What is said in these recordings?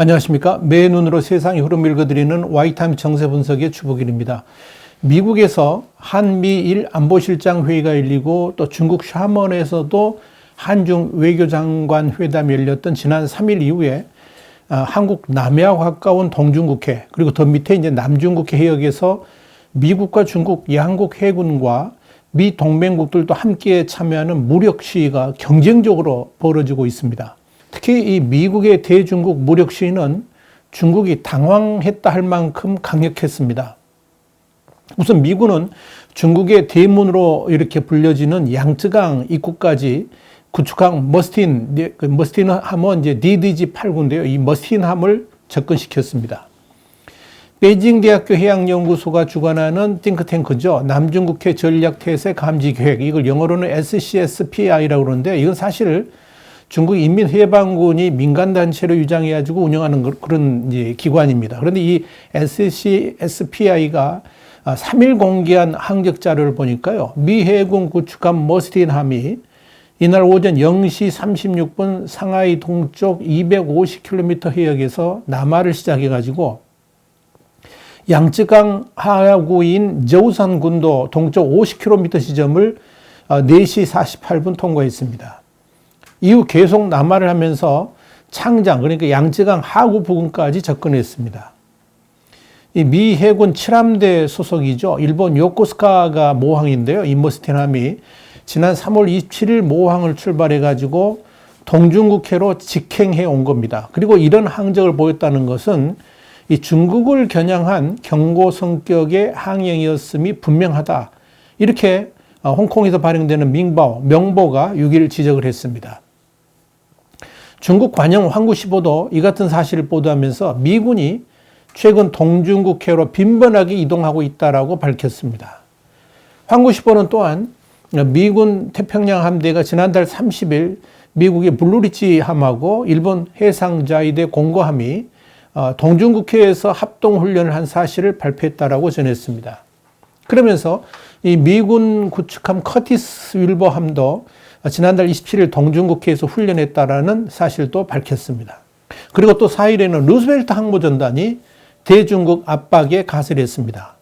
안녕하십니까. 매 눈으로 세상의 흐름 읽어드리는 와이타임 정세 분석의 주복일입니다. 미국에서 한미일 안보실장 회의가 열리고 또 중국 샤먼에서도 한중 외교장관 회담이 열렸던 지난 3일 이후에 한국 남해와 가까운 동중국해 그리고 더 밑에 이제 남중국해 해역에서 미국과 중국 양국 해군과 미 동맹국들도 함께 참여하는 무력 시위가 경쟁적으로 벌어지고 있습니다. 특히 이 미국의 대중국 무력 시위는 중국이 당황했다 할 만큼 강력했습니다. 우선 미군은 중국의 대문으로 이렇게 불려지는 양쯔강 입구까지 구축한 머스틴 함은 이제 DDG-8구인데요. 이 머스틴 함을 접근시켰습니다. 베이징 대학교 해양연구소가 주관하는 띵크탱크죠. 남중국해 전략태세 감지계획, 이걸 영어로는 SCSPI라고 그러는데 이건 사실 중국 인민해방군이 민간단체로 유장해가지고 운영하는 그런 이제 기관입니다. 그런데 이 SCSPI가 3일 공개한 항적 자료를 보니까요. 미 해군 구축한 머스틴 함이 이날 오전 0시 36분 상하이 동쪽 250km 해역에서 남하를 시작해가지고 양쯔강 하구인 저우산군도 동쪽 50km 지점을 4시 48분 통과했습니다. 이후 계속 남하를 하면서 창장, 그러니까 양쯔강 하구 부근까지 접근했습니다. 이 미 해군 7함대 소속이죠. 일본 요코스카가 모항인데요. 이 머스틴함이 지난 3월 27일 모항을 출발해가지고 동중국해로 직행해 온 겁니다. 그리고 이런 항적을 보였다는 것은 이 중국을 겨냥한 경고 성격의 항행이었음이 분명하다. 이렇게 홍콩에서 발행되는 명보가 6일 지적을 했습니다. 중국 관영 환구시보도 이 같은 사실을 보도하면서 미군이 최근 동중국해로 빈번하게 이동하고 있다라고 밝혔습니다. 환구시보는 또한 미군 태평양 함대가 지난달 30일 미국의 블루리치 함하고 일본 해상자위대 공고함이 동중국해에서 합동훈련을 한 사실을 발표했다라고 전했습니다. 그러면서 이 미군 구축함 커티스 윌버 함도 지난달 27일 동중국해에서 훈련했다라는 사실도 밝혔습니다. 그리고 또 4일에는 루스벨트 항모전단이 대중국 압박에 가설했습니다.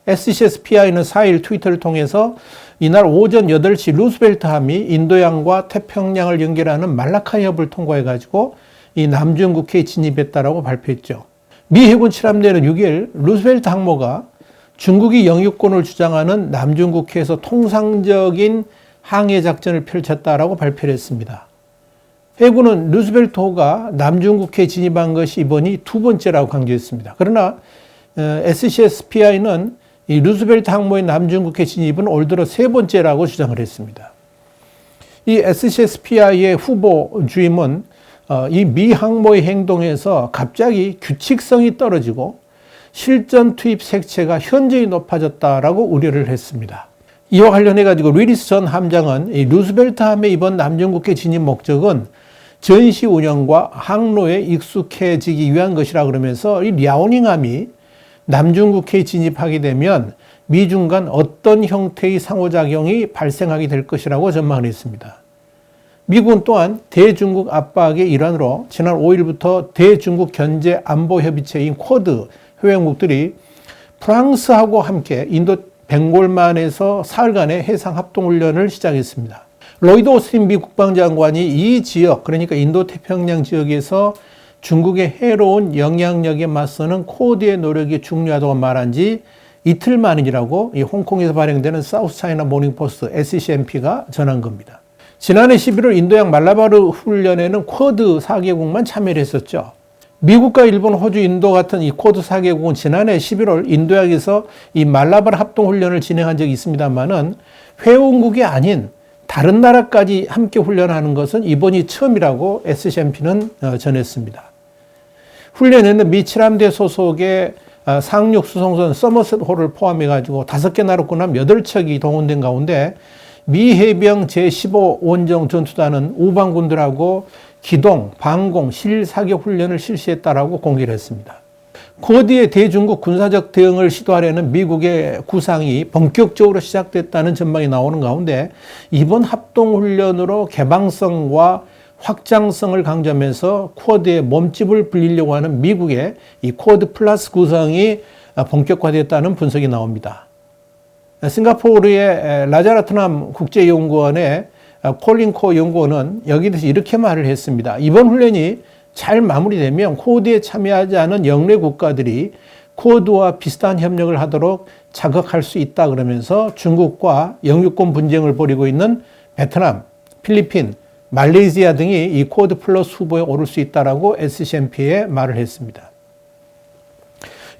SCSPI는 4일 트위터를 통해서 이날 오전 8시 루스벨트 함이 인도양과 태평양을 연결하는 말라카 협을 통과해가지고 이 남중국해에 진입했다라고 발표했죠. 미 해군 7함대는 6일 루스벨트 항모가 중국이 영유권을 주장하는 남중국해에서 통상적인 항해 작전을 펼쳤다라고 발표를 했습니다. 해군은 루스벨트호가 남중국해에 진입한 것이 이번이 두 번째라고 강조했습니다. 그러나 SCSPI는 이 루스벨트 항모의 남중국해 진입은 올 들어 세 번째라고 주장을 했습니다. 이 SCSPI의 후보 주임은 이 미 항모의 행동에서 갑자기 규칙성이 떨어지고 실전 투입 색채가 현저히 높아졌다라고 우려를 했습니다. 이와 관련해가지고 윌리스 전 함장은 이 루스벨트 함의 이번 남중국해 진입 목적은 전시 운영과 항로에 익숙해지기 위한 것이라 그러면서 이 랴오닝 함이 남중국해에 진입하게 되면 미중 간 어떤 형태의 상호작용이 발생하게 될 것이라고 전망을 했습니다. 미국은 또한 대중국 압박의 일환으로 지난 5일부터 대중국 견제 안보협의체인 쿼드 회원국들이 프랑스하고 함께 인도 벵골만에서 사흘간의 해상 합동훈련을 시작했습니다. 로이드 오스틴 미 국방장관이 이 지역, 그러니까 인도 태평양 지역에서 중국의 해로운 영향력에 맞서는 쿼드의 노력이 중요하다고 말한 지 이틀 만이라고 이 홍콩에서 발행되는 사우스 차이나 모닝포스트 SCMP가 전한 겁니다. 지난해 11월 인도양 말라바르 훈련에는 쿼드 4개국만 참여를 했었죠. 미국과 일본, 호주, 인도 같은 이 쿼드 4개국은 지난해 11월 인도양에서 이 말라바르 합동훈련을 진행한 적이 있습니다만은 회원국이 아닌 다른 나라까지 함께 훈련하는 것은 이번이 처음이라고 SCMP는 전했습니다. 훈련에는 미 7함대 소속의 상륙 수송선 서머셋 호를 포함해가지고 5개 나라군함 8척이 동원된 가운데 미 해병 제15 원정 전투단은 우방군들하고 기동, 방공, 실사격 훈련을 실시했다라고 공개를 했습니다. 쿼드의 대중국 군사적 대응을 시도하려는 미국의 구상이 본격적으로 시작됐다는 전망이 나오는 가운데 이번 합동훈련으로 개방성과 확장성을 강조하면서 쿼드의 몸집을 불리려고 하는 미국의 이 쿼드 플러스 구성이 본격화됐다는 분석이 나옵니다. 싱가포르의 라자라트남 국제연구원의 콜린 코 연구원은 여기에 대해서 이렇게 말을 했습니다. 이번 훈련이 잘 마무리되면 쿼드에 참여하지 않은 영내 국가들이 쿼드와 비슷한 협력을 하도록 자극할 수 있다 그러면서 중국과 영유권 분쟁을 벌이고 있는 베트남, 필리핀, 말레이시아 등이 이 쿼드 플러스 후보에 오를 수 있다라고 SCMP에 말을 했습니다.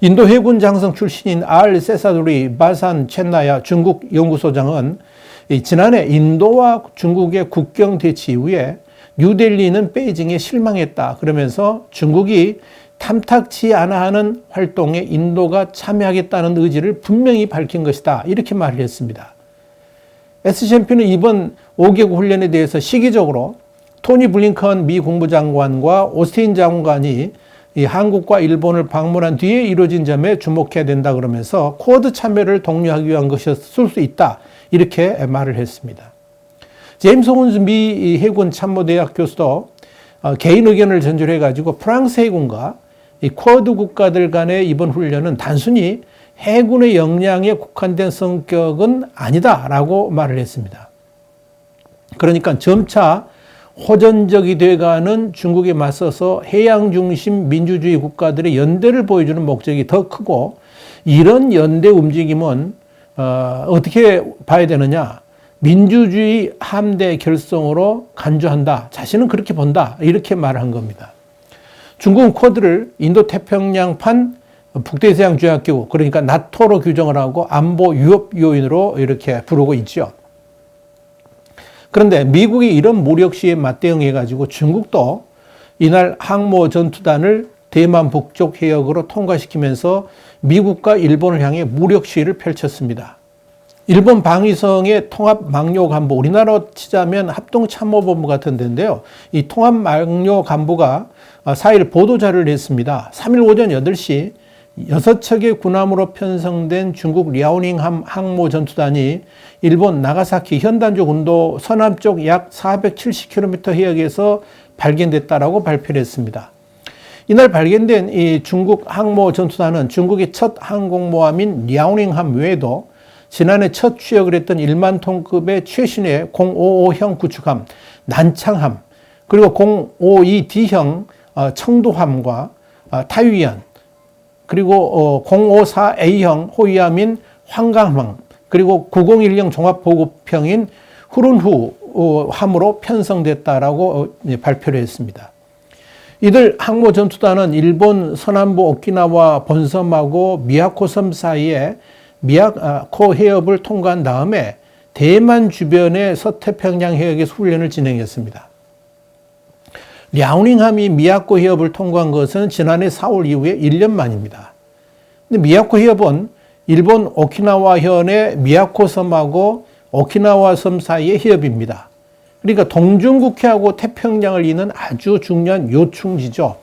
인도 해군 장성 출신인 알 세사두리 바산 첸나야 중국 연구소장은 지난해 인도와 중국의 국경 대치 이후에 뉴델리는 베이징에 실망했다 그러면서 중국이 탐탁치 않아 하는 활동에 인도가 참여하겠다는 의지를 분명히 밝힌 것이다 이렇게 말을 했습니다. SCMP는 이번 5개국 훈련에 대해서 시기적으로 토니 블링컨 미 국무장관과 오스틴 장관이 이 한국과 일본을 방문한 뒤에 이루어진 점에 주목해야 된다 그러면서 쿼드 참여를 독려하기 위한 것이었을 수 있다 이렇게 말을 했습니다. 제임스 혼스 미 해군 참모대학 교수도 개인 의견을 전달해 가지고 프랑스 해군과 이 쿼드 국가들 간의 이번 훈련은 단순히 해군의 역량에 국한된 성격은 아니다라고 말을 했습니다. 그러니까 점차 호전적이 돼가는 중국에 맞서서 해양 중심 민주주의 국가들의 연대를 보여주는 목적이 더 크고 이런 연대 움직임은 어떻게 봐야 되느냐? 민주주의 함대 결성으로 간주한다. 자신은 그렇게 본다. 이렇게 말한 겁니다. 중국은 쿼드를 인도태평양판 북대서양 조약기구 그러니까 나토로 규정을 하고 안보 위협 요인으로 이렇게 부르고 있죠. 그런데 미국이 이런 무력 시에 맞대응해 가지고 중국도 이날 항모 전투단을 대만 북쪽 해역으로 통과시키면서 미국과 일본을 향해 무력 시위를 펼쳤습니다. 일본 방위성의 통합망료간부, 우리나라로 치자면 합동참모본부 같은 데인데요. 이 통합망료간부가 4일 보도자료를 냈습니다. 3일 오전 8시 6척의 군함으로 편성된 중국 랴오닝함 항모 전투단이 일본 나가사키 현단조 군도 서남쪽 약 470km 해역에서 발견됐다라고 발표를 했습니다. 이날 발견된 이 중국 항모 전투단은 중국의 첫 항공모함인 랴오닝함 외에도 지난해 첫 취역을 했던 1만 톤급의 최신의 055형 구축함 난창함 그리고 052D형 청도함과 타유현 그리고 054A형 호위함인 황강함 그리고 901형 종합보급형인 후룬후 함으로 편성됐다라고 발표를 했습니다. 이들 항모 전투단은 일본 서남부 오키나와 본섬하고 미야코 섬 사이에 미야코 해협을 통과한 다음에 대만 주변의 서태평양 해역에서 훈련을 진행했습니다. 랴오닝함이 미야코 해협을 통과한 것은 지난해 4월 이후에 1년 만입니다. 근데 미야코 해협은 일본 오키나와현의 미야코 섬하고 오키나와 섬 사이의 해협입니다. 그러니까 동중국해하고 태평양을 잇는 아주 중요한 요충지죠.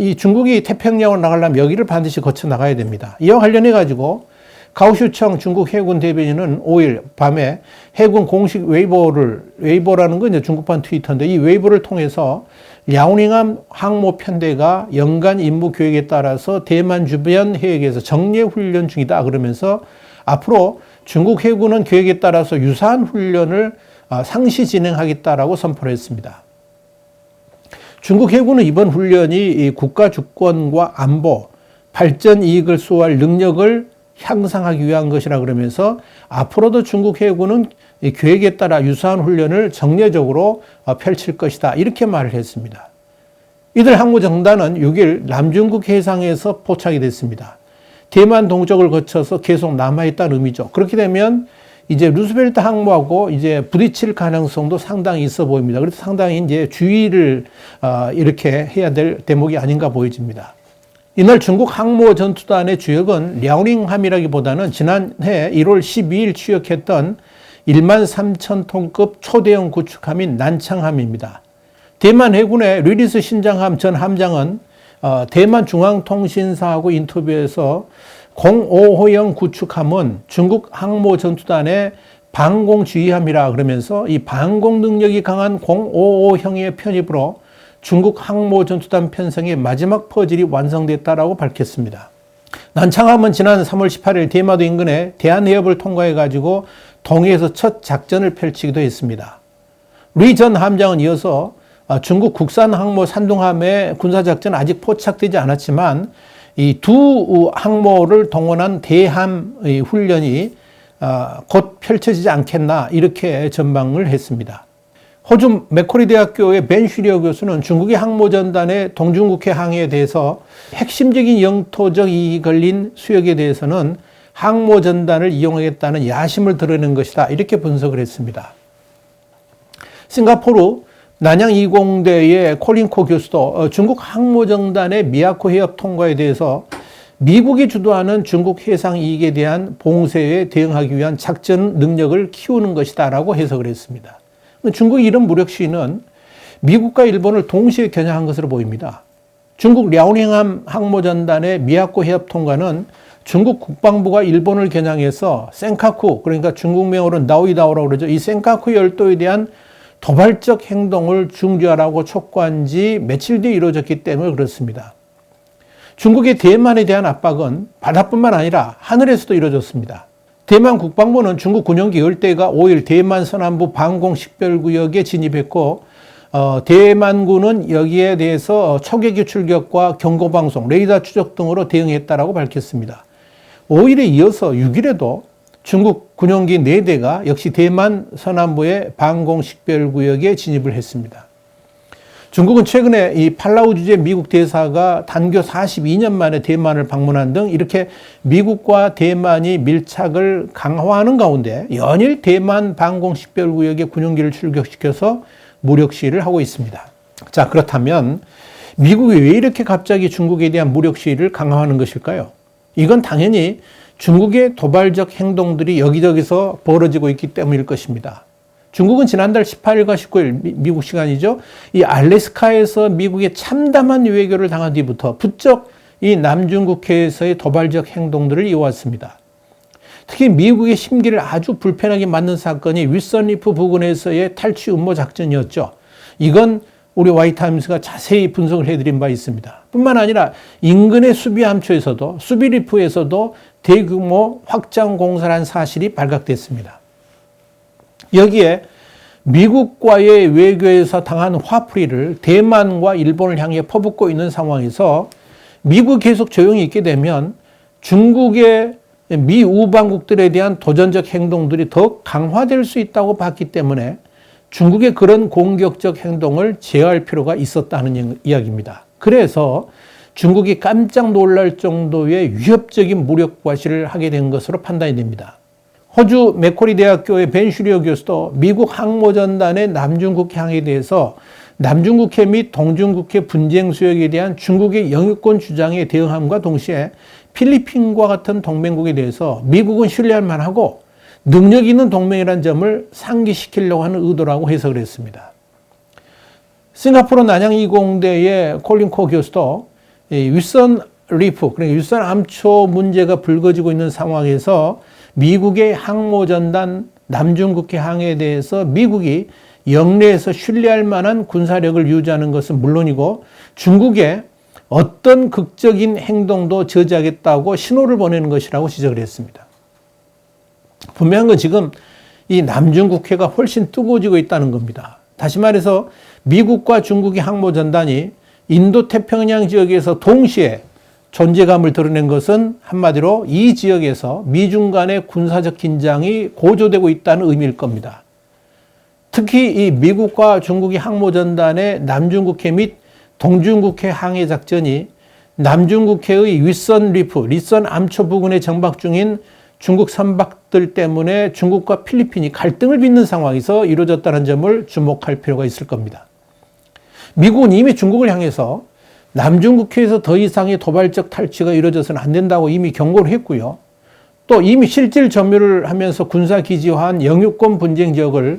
이 중국이 태평양으로 나가려면 여기를 반드시 거쳐 나가야 됩니다. 이와 관련해 가지고 가오슈청 중국 해군 대변인은 5일 밤에 해군 공식 웨이보라는 건 이제 중국판 트위터인데 이 웨이보를 통해서 랴오닝함 항모 편대가 연간 임무 계획에 따라서 대만 주변 해역에서 정례 훈련 중이다 그러면서 앞으로 중국 해군은 계획에 따라서 유사한 훈련을 상시 진행하겠다라고 선포를 했습니다. 중국 해군은 이번 훈련이 국가 주권과 안보, 발전 이익을 수호할 능력을 향상하기 위한 것이라 그러면서 앞으로도 중국 해군은 계획에 따라 유사한 훈련을 정례적으로 펼칠 것이다. 이렇게 말을 했습니다. 이들 항모정단은 6일 남중국 해상에서 포착이 됐습니다. 대만 동쪽을 거쳐서 계속 남아있다는 의미죠. 그렇게 되면 이제 루스벨트 항모하고 이제 부딪힐 가능성도 상당히 있어 보입니다. 그래서 상당히 이제 주의를 이렇게 해야 될 대목이 아닌가 보여집니다. 이날 중국 항모 전투단의 주역은 랴오닝함이라기보다는 지난해 1월 12일 취역했던 1만 3천 톤급 초대형 구축함인 난창함입니다. 대만 해군의 류리스 신장함 전 함장은 대만 중앙통신사하고 인터뷰에서 05호형 구축함은 중국 항모 전투단의 방공주의함이라 그러면서 이 방공 능력이 강한 055형의 편입으로 중국 항모 전투단 편성의 마지막 퍼즐이 완성됐다라고 밝혔습니다. 난창함은 지난 3월 18일 대마도 인근에 대한해협을 통과해가지고 동해에서 첫 작전을 펼치기도 했습니다. 리 전 함장은 이어서 중국 국산 항모 산둥함의 군사작전 아직 포착되지 않았지만 이 두 항모를 동원한 대함 훈련이 곧 펼쳐지지 않겠나 이렇게 전망을 했습니다. 호주 맥쿼리 대학교의 벤 슈리어 교수는 중국의 항모전단의 동중국해 항해에 대해서 핵심적인 영토적 이익이 걸린 수역에 대해서는 항모전단을 이용하겠다는 야심을 드러낸 것이다 이렇게 분석을 했습니다. 싱가포르 난양 이공대의 콜린 코 교수도 중국 항모전단의 미야코 해협 통과에 대해서 미국이 주도하는 중국 해상 이익에 대한 봉쇄에 대응하기 위한 작전 능력을 키우는 것이다 라고 해석을 했습니다. 중국의 이런 무력 시위는 미국과 일본을 동시에 겨냥한 것으로 보입니다. 중국 랴오닝함 항모전단의 미야코 해협 통과는 중국 국방부가 일본을 겨냥해서 센카쿠, 그러니까 중국명으로는 나오이다오라고 그러죠. 이 센카쿠 열도에 대한 도발적 행동을 중지하라고 촉구한 지 며칠 뒤에 이루어졌기 때문에 그렇습니다. 중국의 대만에 대한 압박은 바다뿐만 아니라 하늘에서도 이루어졌습니다. 대만 국방부는 중국 군용기 열대가 5일 대만 서남부 방공 식별구역에 진입했고 대만군은 여기에 대해서 초계기 출격과 경고방송, 레이더 추적 등으로 대응했다라고 밝혔습니다. 5일에 이어서 6일에도 중국 군용기 4대가 역시 대만 서남부의 방공 식별구역에 진입을 했습니다. 중국은 최근에 이 팔라우 주재 미국 대사가 단교 42년 만에 대만을 방문한 등 이렇게 미국과 대만이 밀착을 강화하는 가운데 연일 대만 방공 식별구역에 군용기를 출격시켜서 무력 시위를 하고 있습니다. 자, 그렇다면 미국이 왜 이렇게 갑자기 중국에 대한 무력 시위를 강화하는 것일까요? 이건 당연히 중국의 도발적 행동들이 여기저기서 벌어지고 있기 때문일 것입니다. 중국은 지난달 18일과 19일 미국 시간이죠. 이 알래스카에서 미국의 참담한 외교를 당한 뒤부터 부쩍 이 남중국해에서의 도발적 행동들을 이어왔습니다. 특히 미국의 심기를 아주 불편하게 만든 사건이 윗선리프 부근에서의 탈취 음모 작전이었죠. 이건 우리 화이트타임스가 자세히 분석을 해드린 바 있습니다. 뿐만 아니라 인근의 수비함초에서도 수비리프에서도 대규모 확장 공사를 한 사실이 발각됐습니다. 여기에 미국과의 외교에서 당한 화풀이를 대만과 일본을 향해 퍼붓고 있는 상황에서 미국이 계속 조용히 있게 되면 중국의 미 우방국들에 대한 도전적 행동들이 더 강화될 수 있다고 봤기 때문에 중국의 그런 공격적 행동을 제어할 필요가 있었다는 이야기입니다. 그래서 중국이 깜짝 놀랄 정도의 위협적인 무력 과시를 하게 된 것으로 판단이 됩니다. 호주 맥쿼리 대학교의 벤 슈리어 교수도 미국 항모전단의 남중국해 항해에 대해서 남중국해 및 동중국해 분쟁 수역에 대한 중국의 영유권 주장에 대응함과 동시에 필리핀과 같은 동맹국에 대해서 미국은 신뢰할 만하고 능력 있는 동맹이라는 점을 상기시키려고 하는 의도라고 해석을 했습니다. 싱가포르 난양 이공대의 콜린 코 교수도 윗선 리프, 그러니까 윗선 암초 문제가 불거지고 있는 상황에서 미국의 항모전단 남중국해 항해에 대해서 미국이 영내에서 신뢰할 만한 군사력을 유지하는 것은 물론이고 중국의 어떤 극적인 행동도 저지하겠다고 신호를 보내는 것이라고 지적을 했습니다. 분명한 건 지금 이 남중국해가 훨씬 뜨거워지고 있다는 겁니다. 다시 말해서 미국과 중국의 항모전단이 인도태평양 지역에서 동시에 존재감을 드러낸 것은 한마디로 이 지역에서 미중 간의 군사적 긴장이 고조되고 있다는 의미일 겁니다. 특히 이 미국과 중국의 항모전단의 남중국해 및 동중국해 항해 작전이 남중국해의 윗선 리프, 릿선 암초 부근에 정박 중인 중국 선박들 때문에 중국과 필리핀이 갈등을 빚는 상황에서 이루어졌다는 점을 주목할 필요가 있을 겁니다. 미국은 이미 중국을 향해서 남중국해에서 더 이상의 도발적 탈취가 이루어져서는 안 된다고 이미 경고를 했고요. 또 이미 실질 점유를 하면서 군사기지화한 영유권 분쟁 지역을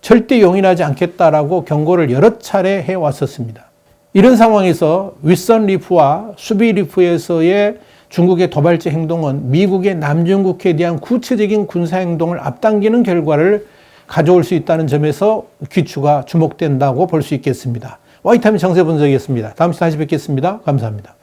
절대 용인하지 않겠다라고 경고를 여러 차례 해왔었습니다. 이런 상황에서 윗선 리프와 수비 리프에서의 중국의 도발적 행동은 미국의 남중국해에 대한 구체적인 군사행동을 앞당기는 결과를 가져올 수 있다는 점에서 귀추가 주목된다고 볼 수 있겠습니다. 와이타임 정세 분석이었습니다. 다음 시간에 다시 뵙겠습니다. 감사합니다.